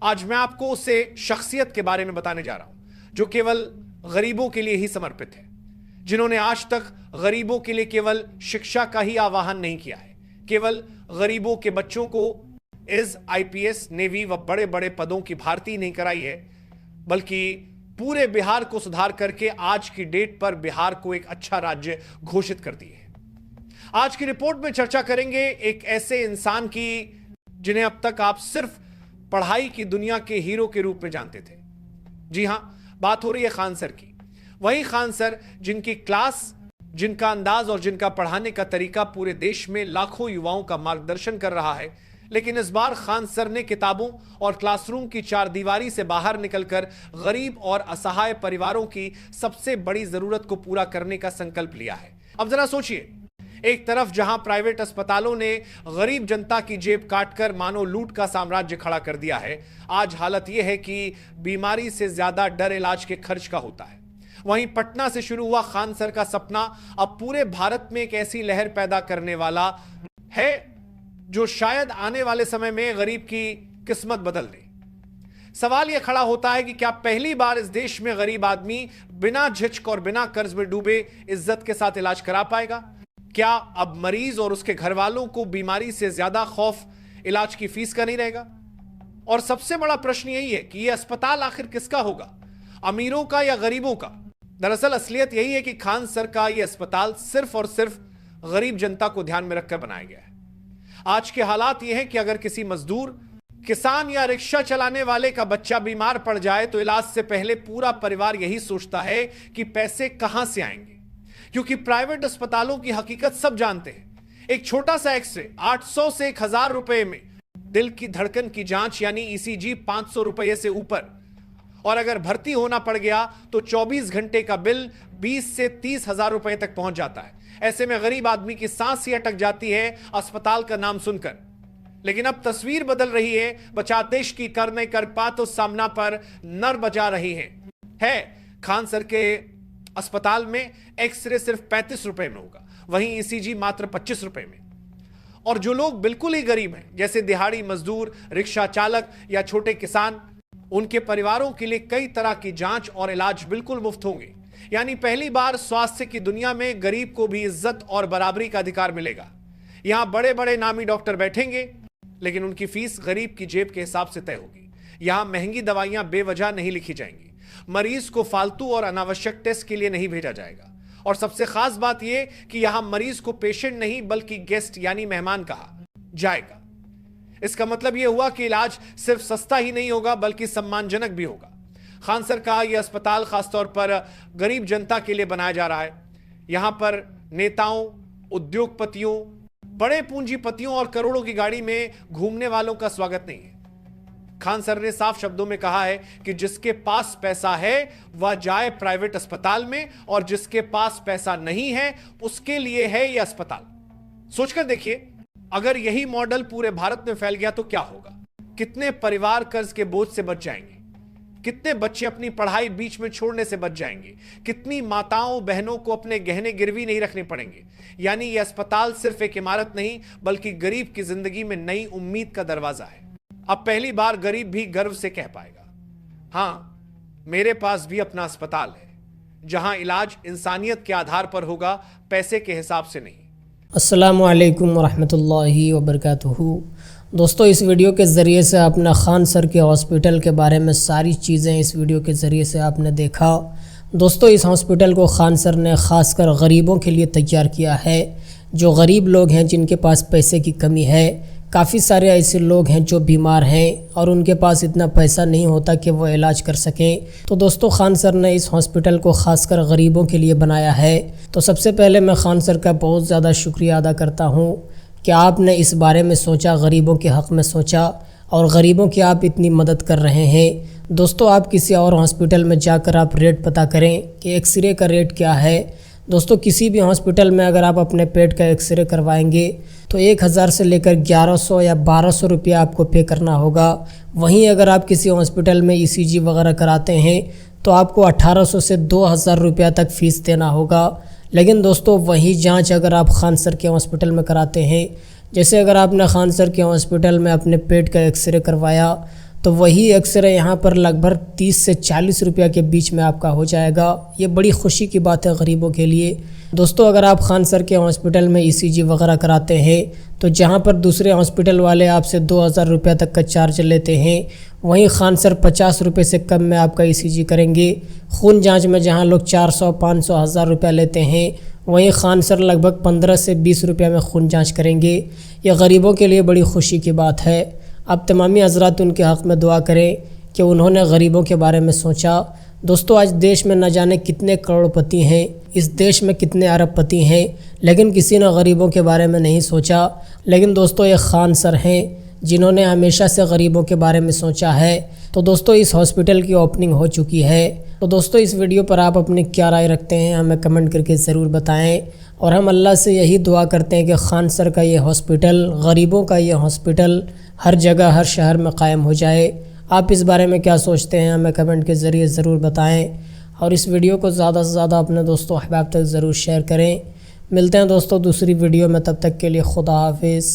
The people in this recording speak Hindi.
आज मैं आपको उसे शख्सियत के बारे में बताने जा रहा हूं जो केवल गरीबों के लिए ही समर्पित है, जिन्होंने आज तक गरीबों के लिए केवल शिक्षा का ही आह्वान नहीं किया है, केवल गरीबों के बच्चों को इस आईपीएस, नेवी व बड़े बड़े पदों की भर्ती नहीं कराई है, बल्कि पूरे बिहार को सुधार करके आज की डेट पर बिहार को एक अच्छा राज्य घोषित कर दी है। आज की रिपोर्ट में चर्चा करेंगे एक ऐसे इंसान की जिन्हें अब तक आप सिर्फ पढ़ाई की दुनिया के हीरो के रूप में जानते थे। जी हां, बात हो रही है खान सर की। वही खान सर जिनकी क्लास, जिनका अंदाज और जिनका पढ़ाने का तरीका पूरे देश में लाखों युवाओं का मार्गदर्शन कर रहा है। लेकिन इस बार खान सर ने किताबों और क्लासरूम की चारदीवारी से बाहर निकलकर गरीब और असहाय परिवारों की सबसे बड़ी जरूरत को पूरा करने का संकल्प लिया है। अब जरा सोचिए, एक तरफ जहां प्राइवेट अस्पतालों ने गरीब जनता की जेब काटकर मानो लूट का साम्राज्य खड़ा कर दिया है, आज हालत यह है कि बीमारी से ज्यादा डर इलाज के खर्च का होता है। वहीं पटना से शुरू हुआ खान सर का सपना अब पूरे भारत में एक ऐसी लहर पैदा करने वाला है जो शायद आने वाले समय में गरीब की किस्मत बदल दे। सवाल यह खड़ा होता है कि क्या पहली बार इस देश में गरीब आदमी बिना झिझक और बिना कर्ज में डूबे इज्जत के साथ इलाज करा पाएगा? क्या अब मरीज और उसके घर वालों को बीमारी से ज्यादा खौफ इलाज की फीस का नहीं रहेगा? और सबसे बड़ा प्रश्न यही है कि यह अस्पताल आखिर किसका होगा, अमीरों का या गरीबों का? दरअसल असलियत यही है कि खान सर का यह अस्पताल सिर्फ और सिर्फ गरीब जनता को ध्यान में रखकर बनाया गया है। आज के हालात यह हैं कि अगर किसी मजदूर, किसान या रिक्शा चलाने वाले का बच्चा बीमार पड़ जाए तो इलाज से पहले पूरा परिवार यही सोचता है कि पैसे कहां से आएंगे, क्योंकि प्राइवेट अस्पतालों की हकीकत सब जानते हैं। एक छोटा सा एक्सरे 800 से 1000 रुपए में, दिल की धड़कन की जांच यानी ईसीजी 500 रुपए से ऊपर, और अगर भर्ती होना पड़ गया तो 24 घंटे का बिल 20 से 30 हजार रुपए तक पहुंच जाता है। ऐसे में गरीब आदमी की सांस ही अटक जाती है अस्पताल का नाम सुनकर। लेकिन अब तस्वीर बदल रही है। बचा देश की कर नहीं कर पा तो सामना पर नर बजा रही है। खान सर के अस्पताल में एक्सरे सिर्फ 35 रुपए में होगा, वहीं ईसीजी मात्र 25 रुपए में। और जो लोग बिल्कुल ही गरीब हैं, जैसे दिहाड़ी मजदूर, रिक्शा चालक या छोटे किसान, उनके परिवारों के लिए कई तरह की जांच और इलाज बिल्कुल मुफ्त होंगे। यानी पहली बार स्वास्थ्य की दुनिया में गरीब को भी इज्जत और बराबरी का अधिकार मिलेगा। यहां बड़े बड़े नामी डॉक्टर बैठेंगे, लेकिन उनकी फीस गरीब की जेब के हिसाब से तय होगी। यहां महंगी दवाइयां बेवजह नहीं लिखी जाएंगी, मरीज को फालतू और अनावश्यक टेस्ट के लिए नहीं भेजा जाएगा। और सबसे खास बात यह कि यहां मरीज को पेशेंट नहीं बल्कि गेस्ट यानी मेहमान कहा जाएगा। इसका मतलब यह हुआ कि इलाज सिर्फ सस्ता ही नहीं होगा बल्कि सम्मानजनक भी होगा। खान सर का यह अस्पताल खासतौर पर गरीब जनता के लिए बनाया जा रहा है। यहां पर नेताओं, उद्योगपतियों, बड़े पूंजीपतियों और करोड़ों की गाड़ी में घूमने वालों का स्वागत नहीं है। खान सर ने साफ शब्दों में कहा है कि जिसके पास पैसा है वह जाए प्राइवेट अस्पताल में, और जिसके पास पैसा नहीं है उसके लिए है यह अस्पताल। सोचकर देखिए, अगर यही मॉडल पूरे भारत में फैल गया तो क्या होगा? कितने परिवार कर्ज के बोझ से बच जाएंगे, कितने बच्चे अपनी पढ़ाई बीच में छोड़ने से बच जाएंगे, कितनी माताओं बहनों को अपने गहने गिरवी नहीं रखने पड़ेंगे। यानी यह अस्पताल सिर्फ एक इमारत नहीं बल्कि गरीब की जिंदगी में नई उम्मीद का दरवाजा है। अब पहली बार गरीब भी गर्व से कह पाएगा, हां मेरे पास भी अपना अस्पताल है, जहां इलाज इंसानियत के आधार पर होगा, पैसे के हिसाब से नहीं। अस्सलामु अलैकुम वरहमतुल्लाहि वबरकातुहू। दोस्तों, इस वीडियो के ज़रिए से आपने खान सर के हॉस्पिटल के बारे में सारी चीज़ें इस वीडियो के ज़रिए से आपने देखा। दोस्तों, इस हॉस्पिटल को खान सर ने ख़ासकर गरीबों के लिए तैयार किया है। जो गरीब लोग हैं, जिनके पास पैसे की कमी है, काफ़ी सारे ऐसे लोग हैं जो बीमार हैं और उनके पास इतना पैसा नहीं होता कि वो इलाज कर सकें। तो दोस्तों, खान सर ने इस हॉस्पिटल को ख़ासकर गरीबों के लिए बनाया है। तो सबसे पहले मैं खान सर का बहुत ज़्यादा शुक्रिया अदा करता हूँ कि आपने इस बारे में सोचा, गरीबों के हक़ में सोचा और गरीबों की आप इतनी मदद कर रहे हैं। दोस्तों, आप किसी और हॉस्पिटल में जाकर आप रेट पता करें कि एक्सरे का रेट क्या है। दोस्तों, किसी भी हॉस्पिटल में अगर आप अपने पेट का एक्सरे करवाएंगे तो 1000 से लेकर 1100 या 1200 रुपया आपको पे करना होगा। वहीं अगर आप किसी हॉस्पिटल में ईसीजी वगैरह कराते हैं तो आपको 1800 से 2000 रुपया तक फ़ीस देना होगा। लेकिन दोस्तों, वही जांच अगर आप खान सर के हॉस्पिटल में कराते हैं, जैसे अगर आपने खान सर के हॉस्पिटल में अपने पेट का एक्सरे करवाया तो वही एक्सरे यहाँ पर लगभग 30 से 40 रुपया के बीच में आपका हो जाएगा। ये बड़ी खुशी की बात है गरीबों के लिए। दोस्तों अगर आप खान सर के हॉस्पिटल में ECG वगैरह कराते हैं तो जहाँ पर दूसरे हॉस्पिटल वाले आपसे 2000 रुपये तक का चार्ज लेते हैं, वहीं खान सर 50 रुपये से कम में आपका ECG करेंगे। खून जांच में जहाँ लोग 400, 500, 1000 रुपया लेते हैं, वहीं खान सर लगभग 15 से 20 रुपये में खून जांच करेंगे। ये गरीबों के लिए बड़ी खुशी की बात है। अब तमामी हज़रात उनके हक़ में दुआ करें कि उन्होंने गरीबों के बारे में सोचा। दोस्तों आज देश में न जाने कितने करोड़पति हैं, इस देश में कितने अरबपति हैं, लेकिन किसी ने गरीबों के बारे में नहीं सोचा। लेकिन दोस्तों ये खान सर हैं जिन्होंने हमेशा से गरीबों के बारे में सोचा है। तो दोस्तों इस हॉस्पिटल की ओपनिंग हो चुकी है। तो दोस्तों इस वीडियो पर आप अपनी क्या राय रखते हैं हमें कमेंट करके ज़रूर बताएं। और हम अल्लाह से यही दुआ करते हैं कि खान सर का ये हॉस्पिटल, गरीबों का ये हॉस्पिटल हर जगह हर शहर में कायम हो जाए। आप इस बारे में क्या सोचते हैं हमें कमेंट के ज़रिए ज़रूर बताएं। और इस वीडियो को ज़्यादा से ज़्यादा अपने दोस्तों अहबाब तक ज़रूर शेयर करें। मिलते हैं दोस्तों दूसरी वीडियो में, तब तक के लिए खुदा हाफिज़।